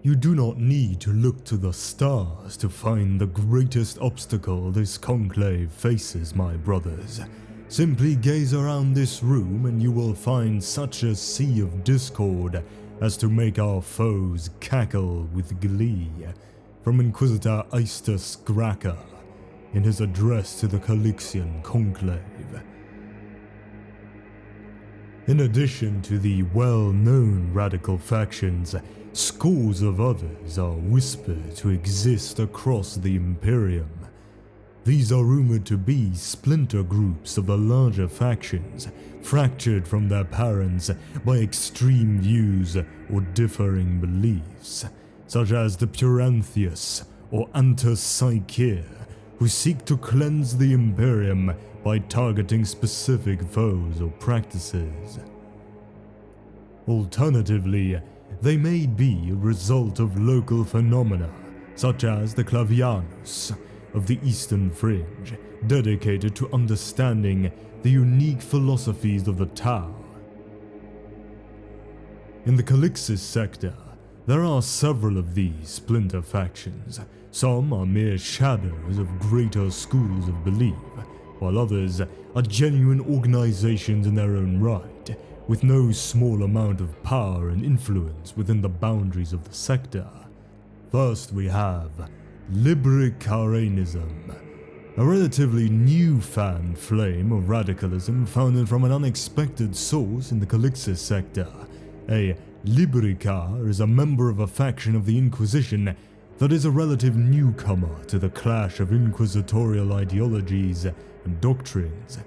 You do not need to look to the stars to find the greatest obstacle this conclave faces, my brothers. Simply gaze around this room and you will find such a sea of discord as to make our foes cackle with glee. From Inquisitor Aistus Graccha in his address to the Calixian conclave. In addition to the well-known radical factions, scores of others are whispered to exist across the Imperium. These are rumored to be splinter groups of the larger factions, fractured from their parents by extreme views or differing beliefs, such as the Puranthius or Antipsychia, who seek to cleanse the Imperium by targeting specific foes or practices. Alternatively, they may be a result of local phenomena, such as the Clavianus of the Eastern Fringe, dedicated to understanding the unique philosophies of the Tau. In the Calixis sector, there are several of these splinter factions. Some are mere shadows of greater schools of belief, while others are genuine organizations in their own right, with no small amount of power and influence within the boundaries of the sector. First we have Libericarianism, a relatively new fan flame of radicalism founded from an unexpected source in the Calixis sector. A Libericar is a member of a faction of the Inquisition that is a relative newcomer to the clash of inquisitorial ideologies and doctrines.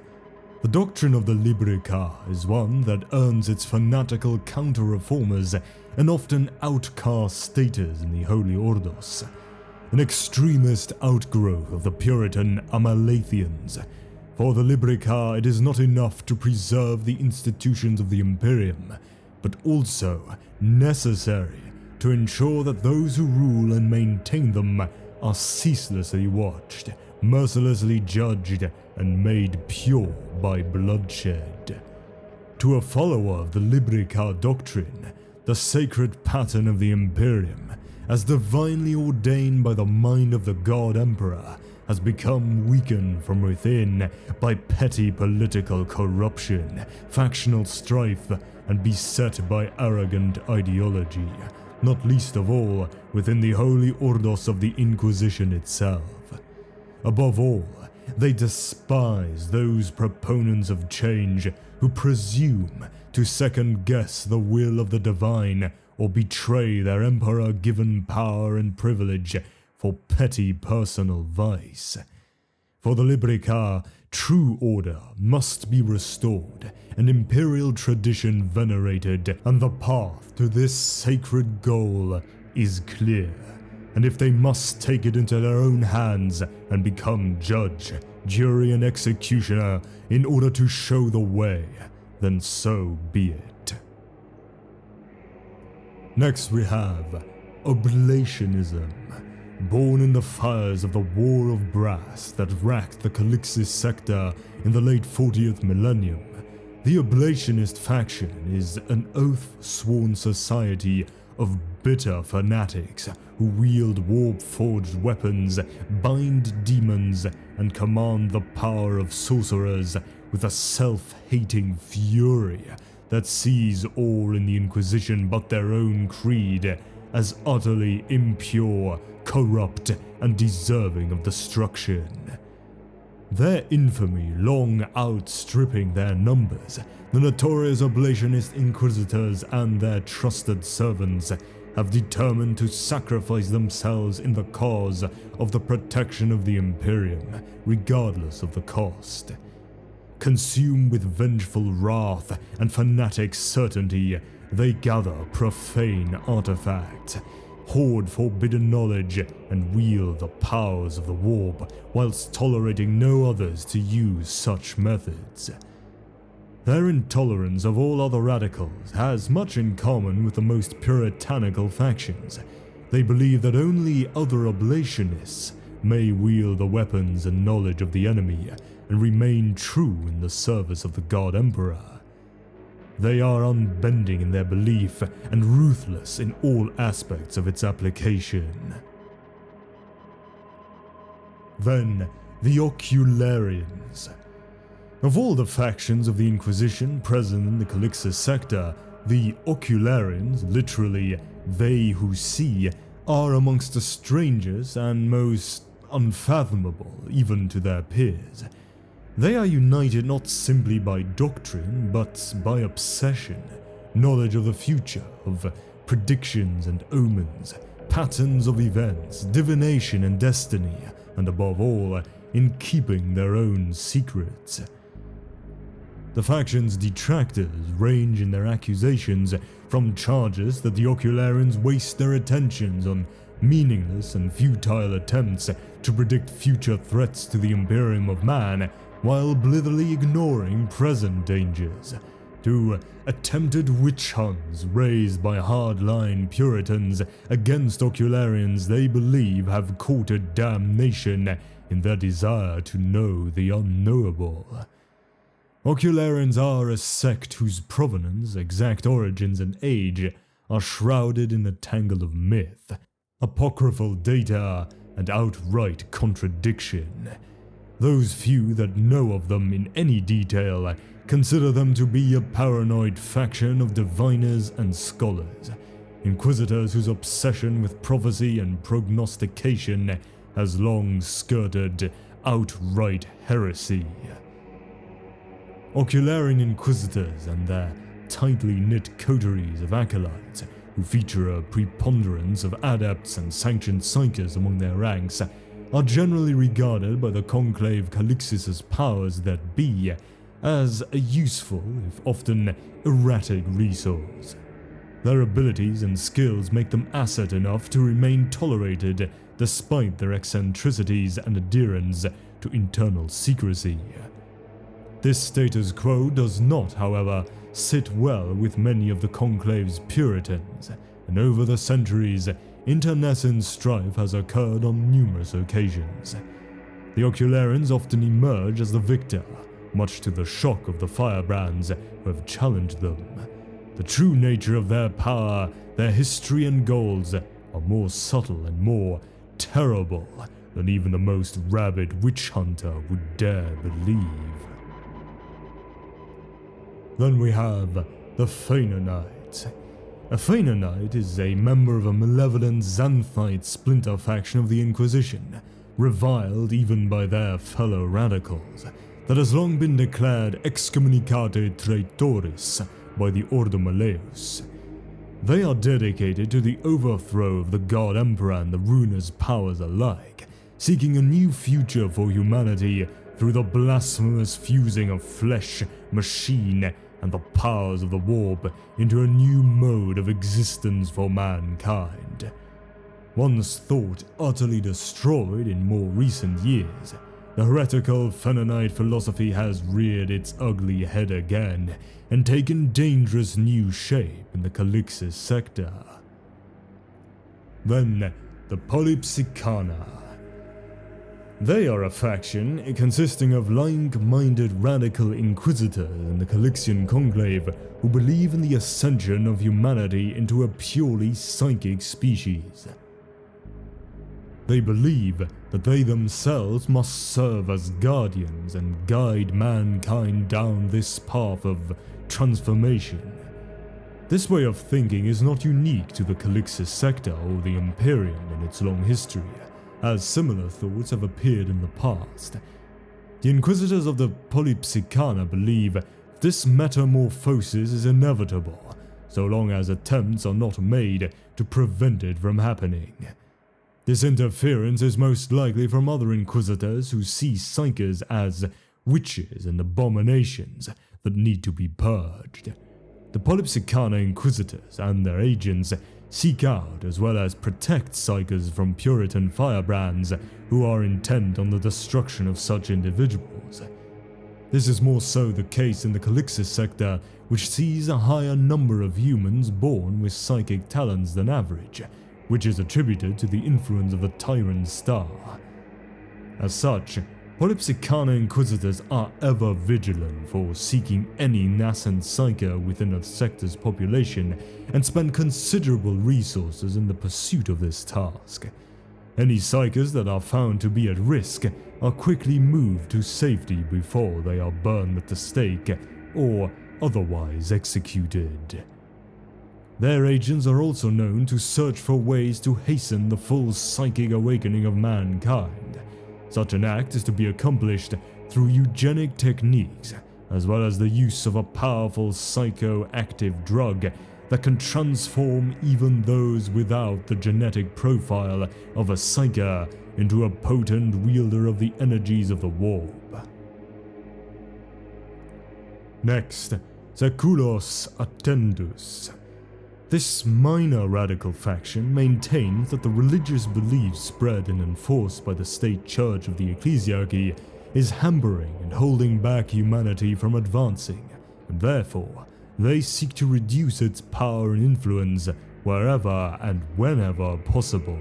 The doctrine of the Libericar is one that earns its fanatical counter-reformers an often outcast status in the Holy Ordos, an extremist outgrowth of the Puritan Amalathians. For the Libericar, it is not enough to preserve the institutions of the Imperium, but also necessary to ensure that those who rule and maintain them are ceaselessly watched, mercilessly judged, and made pure by bloodshed. To a follower of the Libericar doctrine, the sacred pattern of the Imperium, as divinely ordained by the mind of the God Emperor, has become weakened from within by petty political corruption, factional strife, and beset by arrogant ideology, not least of all within the Holy Ordos of the Inquisition itself. Above all, they despise those proponents of change who presume to second-guess the will of the divine or betray their emperor-given power and privilege for petty personal vice. For the Libericar, true order must be restored, and imperial tradition venerated, and the path to this sacred goal is clear. And if they must take it into their own hands and become judge, jury, and executioner in order to show the way, then so be it. Next we have Oblationism. Born in the fires of the War of Brass that racked the Calixis sector in the late 40th millennium, the Oblationist faction is an oath-sworn society of bitter fanatics who wield warp-forged weapons, bind demons, and command the power of sorcerers with a self-hating fury that sees all in the Inquisition but their own creed as utterly impure, corrupt, and deserving of destruction. Their infamy long outstripping their numbers, the notorious Oblationist Inquisitors and their trusted servants have determined to sacrifice themselves in the cause of the protection of the Imperium, regardless of the cost. Consumed with vengeful wrath and fanatic certainty, they gather profane artifacts, hoard forbidden knowledge, and wield the powers of the warp, whilst tolerating no others to use such methods. Their intolerance of all other radicals has much in common with the most puritanical factions. They believe that only other oblationists may wield the weapons and knowledge of the enemy and remain true in the service of the God Emperor. They are unbending in their belief and ruthless in all aspects of its application. Then, the Ocularians. Of all the factions of the Inquisition present in the Calixis sector, the Ocularians, literally they who see, are amongst the strangest and most unfathomable even to their peers. They are united not simply by doctrine, but by obsession, knowledge of the future, of predictions and omens, patterns of events, divination and destiny, and above all, in keeping their own secrets. The faction's detractors range in their accusations from charges that the Ocularians waste their attentions on meaningless and futile attempts to predict future threats to the Imperium of Man while blithely ignoring present dangers, to attempted witch hunts raised by hardline Puritans against Ocularians they believe have courted damnation in their desire to know the unknowable. Ocularians are a sect whose provenance, exact origins, and age are shrouded in a tangle of myth, apocryphal data, and outright contradiction. Those few that know of them in any detail consider them to be a paranoid faction of diviners and scholars, inquisitors whose obsession with prophecy and prognostication has long skirted outright heresy. Ocularian Inquisitors and their tightly knit coteries of acolytes, who feature a preponderance of adepts and sanctioned psychers among their ranks, are generally regarded by the Conclave Calixis' powers that be as a useful, if often erratic, resource. Their abilities and skills make them asset enough to remain tolerated despite their eccentricities and adherence to internal secrecy. This status quo does not, however, sit well with many of the Conclave's Puritans, and over the centuries, internecine strife has occurred on numerous occasions. The Ocularians often emerge as the victor, much to the shock of the firebrands who have challenged them. The true nature of their power, their history and goals, are more subtle and more terrible than even the most rabid witch hunter would dare believe. Then we have the Fenites. A Fenite is a member of a malevolent Xanthite splinter faction of the Inquisition, reviled even by their fellow radicals, that has long been declared excommunicate traitoris by the Ordo Malleus. They are dedicated to the overthrow of the God Emperor and the ruinous powers alike, seeking a new future for humanity through the blasphemous fusing of flesh, machine, and the powers of the warp into a new mode of existence for mankind. Once thought utterly destroyed in more recent years, the heretical Fenite philosophy has reared its ugly head again and taken dangerous new shape in the Calixis sector. Then, the Polypsicana. They are a faction consisting of like-minded radical inquisitors in the Calixian Conclave who believe in the ascension of humanity into a purely psychic species. They believe that they themselves must serve as guardians and guide mankind down this path of transformation. This way of thinking is not unique to the Calixis sector or the Imperium in its long history, as similar thoughts have appeared in the past. The Inquisitors of the Polypsicana believe this metamorphosis is inevitable, so long as attempts are not made to prevent it from happening. This interference is most likely from other Inquisitors who see psychers as witches and abominations that need to be purged. The Polypsicana Inquisitors and their agents seek out as well as protect psychers from Puritan firebrands who are intent on the destruction of such individuals. This is more so the case in the Calixis sector, which sees a higher number of humans born with psychic talents than average, which is attributed to the influence of the Tyrant star. As such, Polypsicana Inquisitors are ever vigilant for seeking any nascent psyker within a sector's population and spend considerable resources in the pursuit of this task. Any psykers that are found to be at risk are quickly moved to safety before they are burned at the stake or otherwise executed. Their agents are also known to search for ways to hasten the full psychic awakening of mankind. Such an act is to be accomplished through eugenic techniques, as well as the use of a powerful psychoactive drug that can transform even those without the genetic profile of a psyker into a potent wielder of the energies of the warp. Next, Seculos Attendus. This minor radical faction maintains that the religious beliefs spread and enforced by the state church of the Ecclesiarchy is hampering and holding back humanity from advancing, and therefore they seek to reduce its power and influence wherever and whenever possible.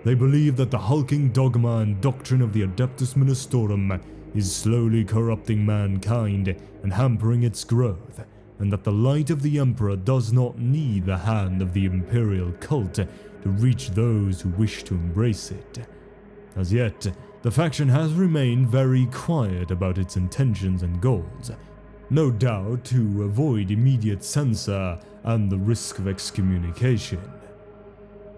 They believe that the hulking dogma and doctrine of the Adeptus Ministorum is slowly corrupting mankind and hampering its growth, and that the light of the Emperor does not need the hand of the Imperial cult to reach those who wish to embrace it. As yet, the faction has remained very quiet about its intentions and goals, no doubt to avoid immediate censor and the risk of excommunication.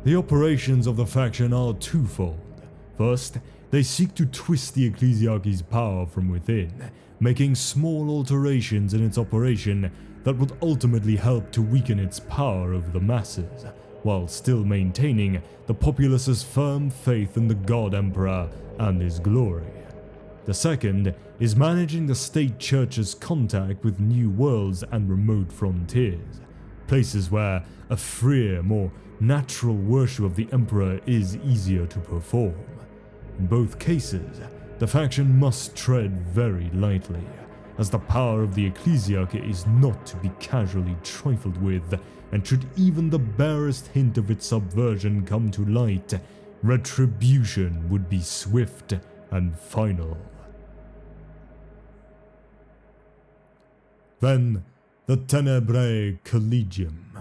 The operations of the faction are twofold. First, they seek to twist the Ecclesiarchy's power from within, making small alterations in its operation that would ultimately help to weaken its power over the masses, while still maintaining the populace's firm faith in the God Emperor and his glory. The second is managing the state church's contact with new worlds and remote frontiers, places where a freer, more natural worship of the Emperor is easier to perform. In both cases, the faction must tread very lightly, as the power of the Ecclesiarchy is not to be casually trifled with, and should even the barest hint of its subversion come to light, retribution would be swift and final. Then, the Tenebrae Collegium,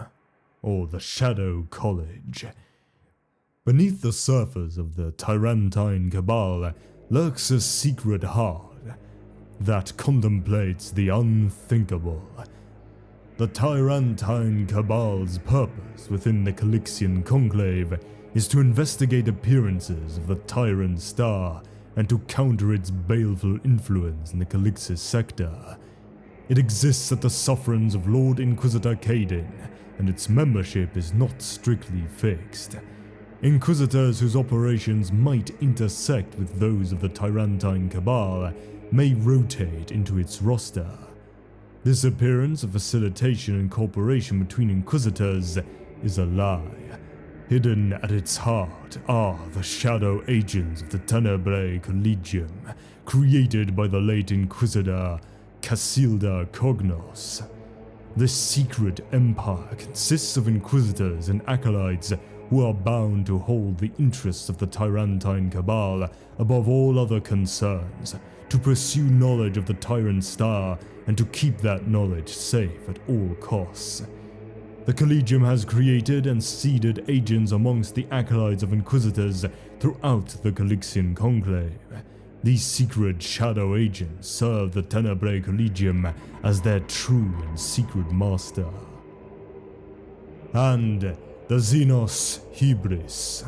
or the Shadow College. Beneath the surface of the Tyrantine Cabal lurks a secret heart that contemplates the unthinkable. The Tyrantine Cabal's purpose within the Calixian Conclave is to investigate appearances of the Tyrant Star and to counter its baleful influence in the Calixis sector. It exists at the sufferance of Lord Inquisitor Caden, and its membership is not strictly fixed. Inquisitors whose operations might intersect with those of the Tyrantine Cabal may rotate into its roster. This appearance of facilitation and cooperation between Inquisitors is a lie. Hidden at its heart are the shadow agents of the Tenebrae Collegium, created by the late Inquisitor Casilda Cognos. This secret empire consists of Inquisitors and Acolytes who are bound to hold the interests of the Tyrantine Cabal above all other concerns, to pursue knowledge of the Tyrant Star, and to keep that knowledge safe at all costs. The Collegium has created and seeded agents amongst the Acolytes of Inquisitors throughout the Calixian Conclave. These secret shadow agents serve the Tenebrae Collegium as their true and secret master. And the Xenos-Heis.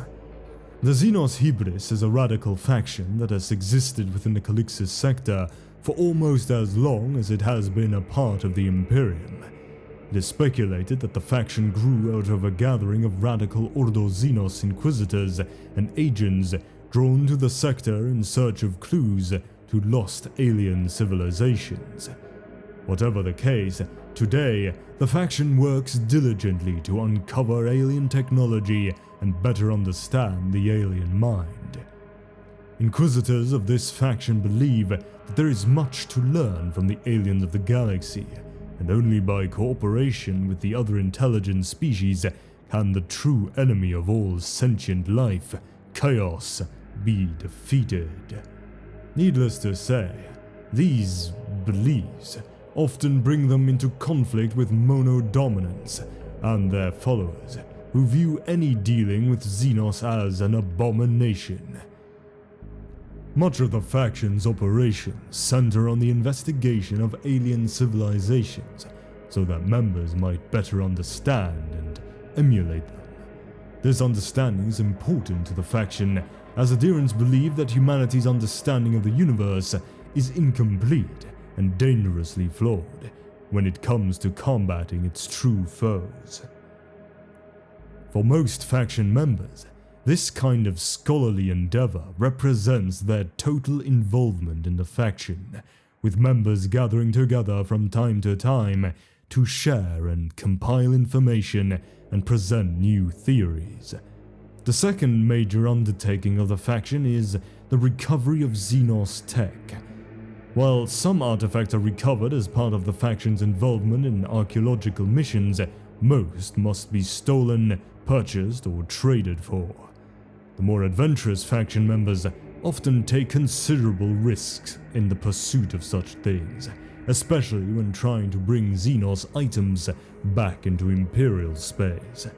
The Xenos-Heis is a radical faction that has existed within the Calixis sector for almost as long as it has been a part of the Imperium. It is speculated that the faction grew out of a gathering of radical Ordo Xenos Inquisitors and agents drawn to the sector in search of clues to lost alien civilizations. Whatever the case, today the faction works diligently to uncover alien technology and better understand the alien mind. Inquisitors of this faction believe that there is much to learn from the aliens of the galaxy, and only by cooperation with the other intelligent species can the true enemy of all sentient life, chaos, be defeated. Needless to say, these beliefs often bring them into conflict with mono-dominants and their followers, who view any dealing with Xenos as an abomination. Much of the faction's operations center on the investigation of alien civilizations, so that members might better understand and emulate them. This understanding is important to the faction, as adherents believe that humanity's understanding of the universe is incomplete and dangerously flawed when it comes to combating its true foes. For most faction members, this kind of scholarly endeavor represents their total involvement in the faction, with members gathering together from time to time to share and compile information and present new theories. The second major undertaking of the faction is the recovery of Xenos tech. While some artifacts are recovered as part of the faction's involvement in archaeological missions, most must be stolen, purchased, or traded for. The more adventurous faction members often take considerable risks in the pursuit of such things, especially when trying to bring Xenos items back into Imperial space.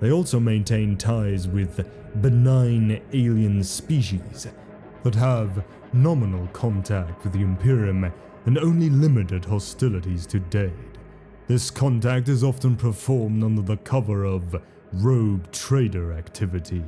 They also maintain ties with benign alien species that have nominal contact with the Imperium and only limited hostilities to date. This contact is often performed under the cover of rogue trader activity.